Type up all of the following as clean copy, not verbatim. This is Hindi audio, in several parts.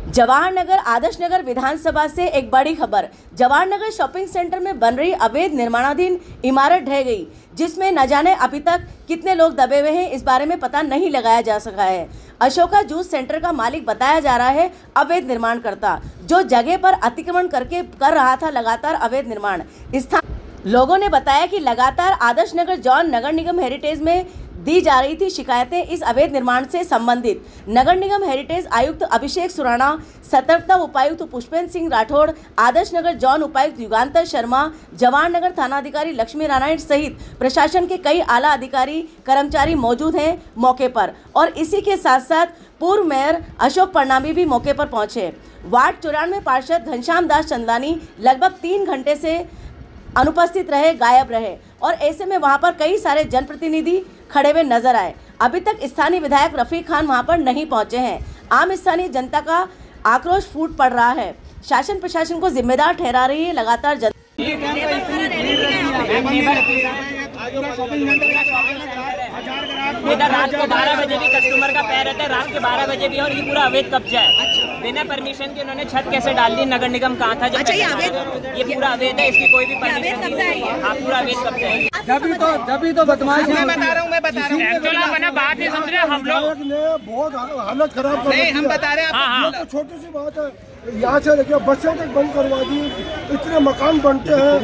जवाहर नगर आदर्श नगर विधानसभा से एक बड़ी खबर। जवाहर नगर शॉपिंग सेंटर में बन रही अवैध निर्माणाधीन इमारत ढह गई, जिसमें न जाने अभी तक कितने लोग दबे हुए हैं, इस बारे में पता नहीं लगाया जा सका है। अशोका जूस सेंटर का मालिक बताया जा रहा है अवैध निर्माणकर्ता, जो जगह पर अतिक्रमण करके कर रहा था लगातार अवैध निर्माण। लोगों ने बताया कि लगातार आदर्श नगर जॉन नगर निगम हेरिटेज में दी जा रही थी शिकायतें इस अवैध निर्माण से संबंधित। नगर निगम हेरिटेज आयुक्त अभिषेक सुराणा, सतर्कता उपायुक्त पुष्पेंद्र सिंह राठौड़, आदर्श नगर जॉन उपायुक्त युगांतर शर्मा, जवाहर नगर थानाधिकारी लक्ष्मी नारायण सहित प्रशासन के कई आला अधिकारी कर्मचारी मौजूद हैं मौके पर। और इसी के साथ साथ पूर्व मेयर अशोक परनामी भी मौके पर पहुंचे। वार्ड 94 में पार्षद घनश्याम दास चंदानी लगभग 3 घंटे से अनुपस्थित रहे, गायब रहे, और ऐसे में वहां पर कई सारे जनप्रतिनिधि खड़े हुए नजर आए। अभी तक स्थानीय विधायक रफीक खान वहां पर नहीं पहुंचे हैं। आम स्थानीय जनता का आक्रोश फूट पड़ रहा है। शासन प्रशासन को जिम्मेदार ठहरा रही है लगातार जनता। इधर रात को 12 बजे भी कस्टमर का पैर रहता है, रात के 12 बजे भी, और ये पूरा अवैध कब्जा है। बिना परमिशन के उन्होंने छत कैसे डाल दी? नगर निगम कहाँ था जब? ये पूरा अवैध है, इसकी कोई भी परमिशन नहीं है। हाँ, पूरा अवैध कब्जा है। जब तो बदमाश मैं बता रहा हूँ बात नहीं समझ रहे हम लोग ने बहुत हालत खराब कर नहीं, हम बता रहे हैं। छोटी सी बात है, यहाँ से देखिए बसें तक बंद करवा दी। इतने मकान बनते हैं,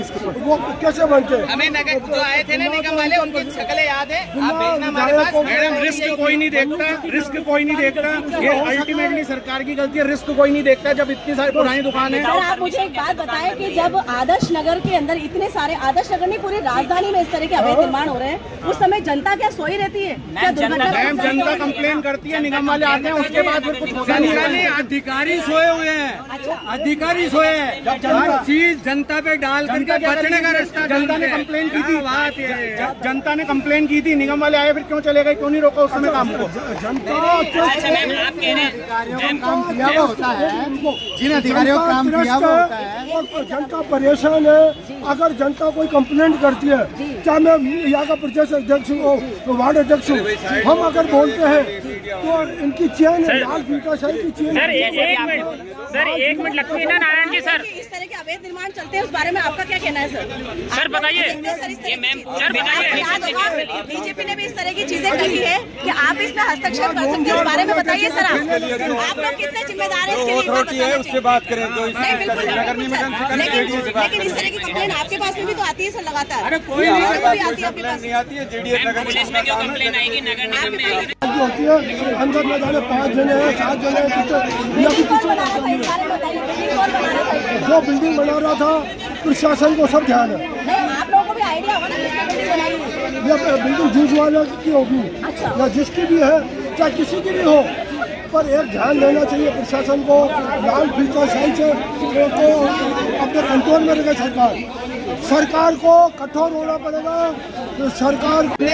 वो कैसे बनते हैं? हमें नगर जो आए थे ना निगम वाले, उनकी शक्लें याद है। आप देखना हमारे पास। मैडम, रिस्क कोई नहीं देखता, रिस्क कोई नहीं देखता। ये अल्टीमेटली सरकार की गलती है, रिस्क कोई नहीं देखता जब इतनी सारी पुरानी दुकान है। सर, आप मुझे एक बात बताएं कि जब आदर्श नगर के अंदर इतने सारे, आदर्श नगर नहीं पूरी राजधानी में इस तरह के अवैध निर्माण हो रहे हैं, उस समय जनता क्या सोई रहती है? क्या जनता कंप्लेन करती है, निगम वाले आते हैं, उसके बाद फिर कुछ होता नहीं। अधिकारी सोए हुए हैं, अधिकारी सोए हैं। हर चीज जनता पे डाल करके बचने का रास्ता। जनता ने कंप्लेन की थी, जनता ने कंप्लेन की थी, निगम वाले आए, फिर क्यों चले गए? क्यों नहीं रोका उस समय काम को? काम किया हुआ होता है, जिन अधिकारियों को काम किया हुआ होता है, और जनता परेशान है। अगर जनता कोई कंप्लेंट करती है, चाहे मैं यहाँ का प्रदेश अध्यक्ष हूँ, वार्ड अध्यक्ष हूँ, हम अगर बोलते हैं तो इनकी चेन है, लाल फीता शाही की चेन। सर एक मिनट लक्ष्मी नारायण जी, सर इस तरह के अवैध निर्माण चलते हैं, उस बारे में आपका क्या कहना है सर? सर बताइए। बीजेपी ने भी इस तरह की चीजें कही है कि आप इसमें हस्तक्षेप कर सकते हैं, उस बारे में बताइए सर। आप लोग कितने जिम्मेदार हैं इसके लिए? उससे बात करें तो लेकिन इस तरह की कंप्लेन आपके पास में भी तो आती है सर लगातार। अरे कोई नहीं आती है। जेडीएस नगर पुलिस में क्यों कंप्लेन आएगी? नगर निगम में आएगी। होती है अंदर न जाने 5 जने हैं, 7 जने जो बिल्डिंग बना रहा था, प्रशासन को सब ध्यान है। आप लोगों को भी आइडिया होगा ना किसने बिल्डिंग बनाई? ये बिल्डिंग जूस वाले की होगी या जिसकी भी है, चाहे किसी की भी हो, पर एक ध्यान देना चाहिए प्रशासन को। लाल फीता शाही से को अपने कंट्रोल में रखे। सरकार को कठोर होना पड़ेगा। तो सरकार हमने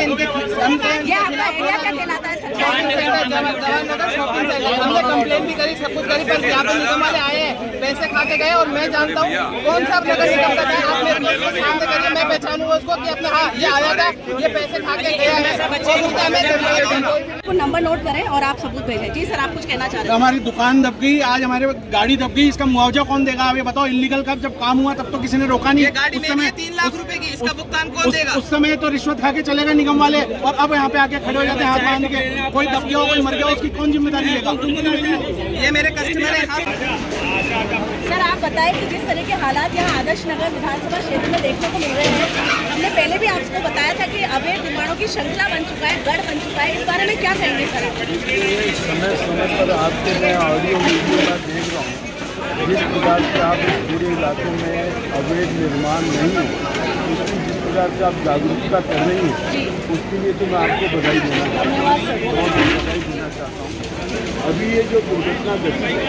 कंप्लेन भी करी, सब कुछ करी, पर यहाँ पे निगम वाले आए, पैसे खा के गए। और मैं जानता हूँ कौन सा नगर निगम का था। आप मेरे सामने करिए, मैं पहचानूंगा उसको कि अपने हाँ ये आया था, ये पैसे खा के गया है। नंबर नोट करें और आप सबूत भेजें। जी सर, आप कुछ कहना चाह रहे हैं? हमारी दुकान दब गई, आज हमारे गाड़ी दब गई, इसका मुआवजा कौन देगा? आप ये बताओ। इलीगल का जब काम हुआ तब तो किसी ने रोका नहीं। उस समय 3 लाख रुपए की, इसका भुगतान कौन देगा? उस समय तो रिश्वत खा के चले गए निगम वाले, और अब यहाँ पे आके खड़े हो जाते हैं हाथ बांध के। कोई दब गया हो, कोई मर गया हो, उसकी कौन जिम्मेदारी लेगा? ये मेरे कस्टमर है। सर, आप बताएं कि जिस तरह के हालात यहाँ आदर्श नगर विधानसभा क्षेत्र में देखने को मिल रहे हैं, हमने पहले भी आपको बताया था कि अवैध निर्माणों की श्रृंखला बन चुका है, गढ़ बन चुका है, इस बारे में क्या कहेंगे सर आप? समय समय पर आपके मैं ऑडियो वीडियो में देख रहा हूँ, जिस प्रकार से आप इस पूरे इलाके में अवैध निर्माण नहीं हो, उसकी जिस प्रकार से आप जागरूकता कर रही हैं, उसके लिए तो मैं आपको बधाई देना चाहता हूँ। अभी ये जो दुर्घटना घटी है,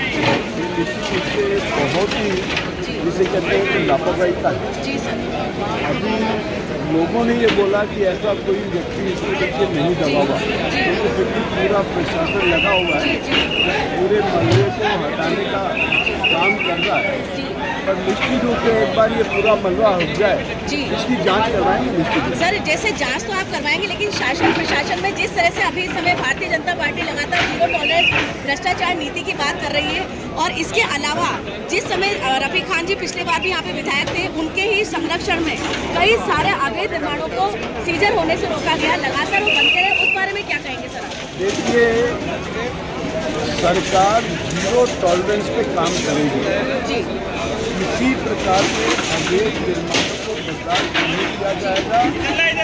निश्चित से बहुत ही, जिसे कहते हैं कि लापरवाही का है। अभी लोगों ने ये बोला कि ऐसा कोई व्यक्ति इसको करके नहीं दबा हुआ, तो फिर भी पूरा प्रशासन लगा हुआ है, पूरे मलबे को हटाने का काम कर रहा है। पर निश्चित रूप से एक बार ये पूरा मलबा हो जाए जी, इसकी जांच करवाएंगे निश्चित। सर जैसे जांच तो आप करवाएंगे, लेकिन शासन प्रशासन में जिस तरह से अभी इस समय भारतीय जनता पार्टी लगातार जीरो टॉलरेंस भ्रष्टाचार नीति की बात कर रही है, और इसके अलावा जिस समय रफीक खान जी पिछले बार भी यहाँ पे विधायक थे, उनके ही संरक्षण में कई सारे अवैध निर्माणों को सीजर होने से रोका गया, लगातार वो बनते रहे, उस बारे में क्या कहेंगे सर? देखिए, सरकार जीरो टॉलरेंस पे काम करेगी जी, किसी प्रकार के अवैध निर्माणों को बर्दाश्त नहीं किया जाएगा,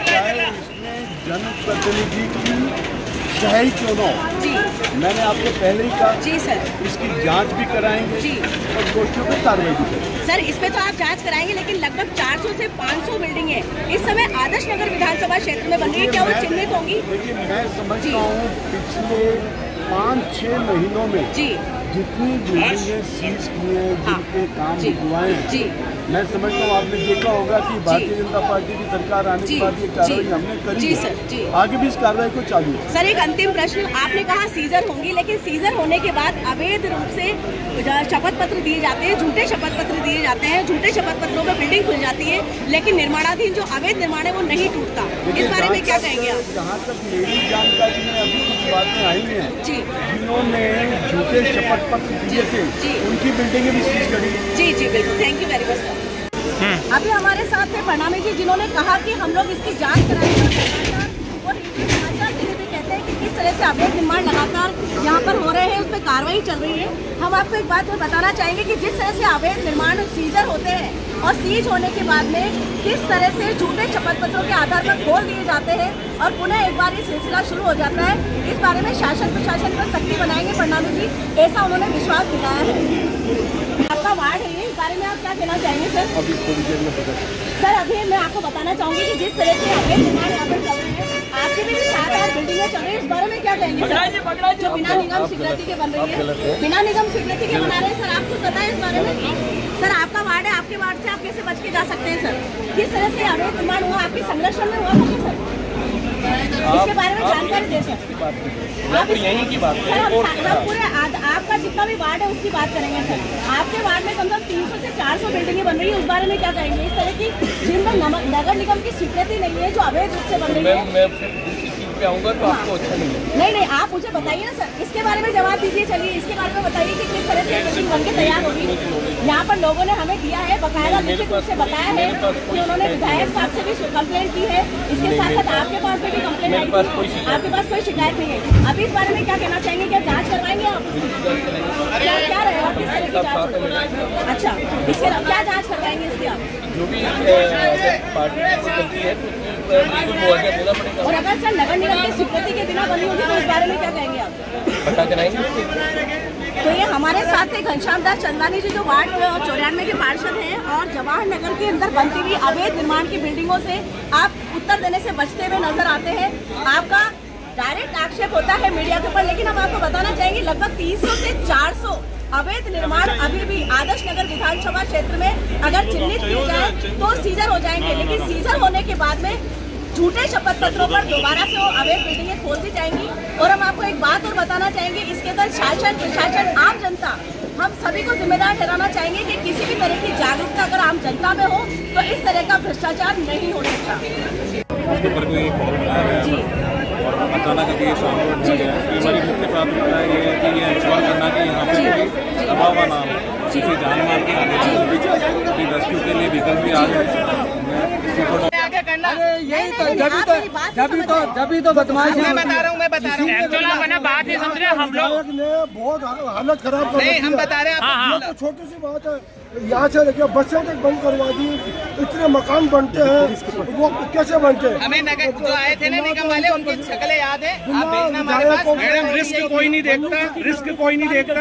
चाहे इसमें जनप्रतिनिधि की सही क्यों न हो। जी, मैंने आपको पहले ही कहा जी सर, इसकी जांच भी कराएंगे जी, और दोषियों पर कार्रवाई भी करेंगे। सर इसमें तो आप जांच कराएंगे, लेकिन लगभग 400 से 500 बिल्डिंग है इस समय आदर्श नगर विधानसभा क्षेत्र में बन रही है, क्या वो चिन्हित होंगी? देखिए, मैं समझता हूँ पिछले 5-6 महीनों में जी, जितनी बिल्डिंगें सीज की हैं, जिनके काम जी, हुए हैं, जी, मैं समझता हूँ आपने देखा होगा कि भारतीय जनता पार्टी की सरकार आने के बाद ये कार्रवाई हमने करी जी है। सर, जी। आगे भी इस कार्रवाई को चालू है। सर एक अंतिम प्रश्न, आपने कहा सीजर होंगी, लेकिन सीजर होने के बाद अवैध रूप से शपथ पत्र दिए जाते हैं, झूठे शपथ पत्र दिए जाते हैं, झूठे शपथ पत्रों में बिल्डिंग खुल जाती है, लेकिन निर्माणाधीन जो अवैध निर्माण है वो नहीं टूटता, इस बारे में क्या कहेंगे आप? जहाँ तक मेरी जानकारी में अभी कुछ बातें आई हैं जी, जिन्होंने झूठे शपथ पत्र दिए थे उनकी बिल्डिंगें भी सीज करी। जी जी बिल्कुल, thank you very much sir. अभी हमारे साथ थे प्रणामी जी, जिन्होंने कहा कि हम लोग इसकी जांच कराएंगे, और समाचार के लिए भी कहते हैं कि किस तरह से अवैध निर्माण लगातार यहाँ पर हो रहे हैं, उस पर कार्रवाई चल रही है। हम आपको एक बात और बताना चाहेंगे कि जिस तरह से अवैध निर्माण सीजर होते हैं और सीज होने के बाद में किस तरह से झूठे शपथ पत्रों के आधार पर खोल दिए जाते हैं और पुनः एक बार ये सिलसिला शुरू हो जाता है, इस बारे में शासन प्रशासन पर सख्ती बनाएंगे प्रणामी जी, ऐसा उन्होंने विश्वास दिलाया है। आपका वार्ड है, इस बारे में आप क्या कहना चाहेंगे सर? अभी थोड़ी देर में पता सर अभी मैं आपको बताना चाहूंगी कि जिस तरह से अवैध निर्माण यहाँ पर चल रहे हैं, आपके भी 7-8 बिल्डिंगें चल रही है, इस बारे में क्या कहेंगे सर? जो बिना निगम स्वीकृति के बन रही है, बिना निगम स्वीकृति के बना रहे हैं सर, आपको पता है इस बारे में? सर आपका वार्ड है, आपके वार्ड से आप कैसे बच के जा सकते हैं सर? किस तरह से अवैध निर्माण हुआ, आपके संरक्षण में हुआ था सर? इसके बारे में जानकारी दे सर। आप यही की बात सर, हम पूरे आपका जितना भी वार्ड है उसकी बात करेंगे सर। आपके वार्ड में कम से कम 300 से 400 बिल्डिंगें बन रही है, उस बारे में क्या कहेंगे? इस तरह की जिनमें नगर निगम की स्वीकृति नहीं है, जो अवैध रूप से बन रही है। पे आऊंगा तो आपको अच्छा नहीं नहीं, आप मुझे बताइए ना सर, इसके बारे में जवाब दीजिए। चलिए इसके बारे में बताइए कि किस तरह से बिल्डिंग बनके तैयार होगी। यहाँ पर लोगों ने हमें दिया है, बकायदा लिखित रूप से बताया है कि उन्होंने विधायक साहब से भी कंप्लेंट की है, इसके साथ साथ आपके पास भी कंप्लेंट आई थी, आपके पास कोई शिकायत नहीं है। अभी इस बारे में क्या कहना चाहेंगे? क्या जाँच करवाएंगे आप? क्या रहेगा, किस तरह की जाँच होगी? अच्छा, इसके क्या जाँच करवाएंगे इसकी आप? जो भी पार्टी करती है और अगर सर नगर निगम की स्वीकृति के बिना बनी होगी तो इस बारे में क्या कहेंगे आप? पता कराएंगे। तो ये हमारे साथ थे घनश्याम दास चंदानी जी, जो वार्ड 94 के पार्षद हैं, और जवाहर नगर के अंदर बनती हुई अवैध निर्माण की बिल्डिंगों से आप उत्तर देने से बचते हुए नजर आते हैं। आपका डायरेक्ट आक्षेप होता है मीडिया के ऊपर, लेकिन हम आपको बताना चाहेंगे लगभग 300 से 400 अवैध निर्माण अभी भी आदर्श नगर विधानसभा क्षेत्र में अगर चिन्हित किए जाए तो सीजर हो जाएंगे, लेकिन सीजर होने के बाद में झूठे शपथ पत्रों पर दोबारा से वो अवैध बिल्डिंगें खोल दी जाएंगी। और हम आपको एक बात और बताना चाहेंगे, इसके अंदर शासन प्रशासन आम जनता हम सभी को जिम्मेदार ठहराना चाहेंगे कि किसी भी तरह की जागरूकता अगर आम जनता में हो तो इस तरह का भ्रष्टाचार नहीं हो सकता। जी, अचानक अभी ये शाम को हमारी मुख्य प्राथमिकता ये है कि ये इंश्योर करना कि यहाँ पे कोई दबाव ना हो, किसी जान माल के आगे रेस्क्यू के लिए व्हीकल भी आ गए। अरे यही तो जब तो बदमाश है। मैं बता रहा हूँ बात नहीं समझ रहे हम लोग ने बहुत हालत खराब कर नहीं, हम बता रहे हैं तो छोटी सी बात है, यहाँ से लेके बसें तक बंद करवा दी, इतने मकान बनते हैं, वो कैसे बनते हैं? हमें नगर जो आए थे ना निगम वाले, उनकी शक्लें याद है, आप भेजना हमारे पास। मैडम रिस्क कोई नहीं देखता, रिस्क कोई नहीं देखता।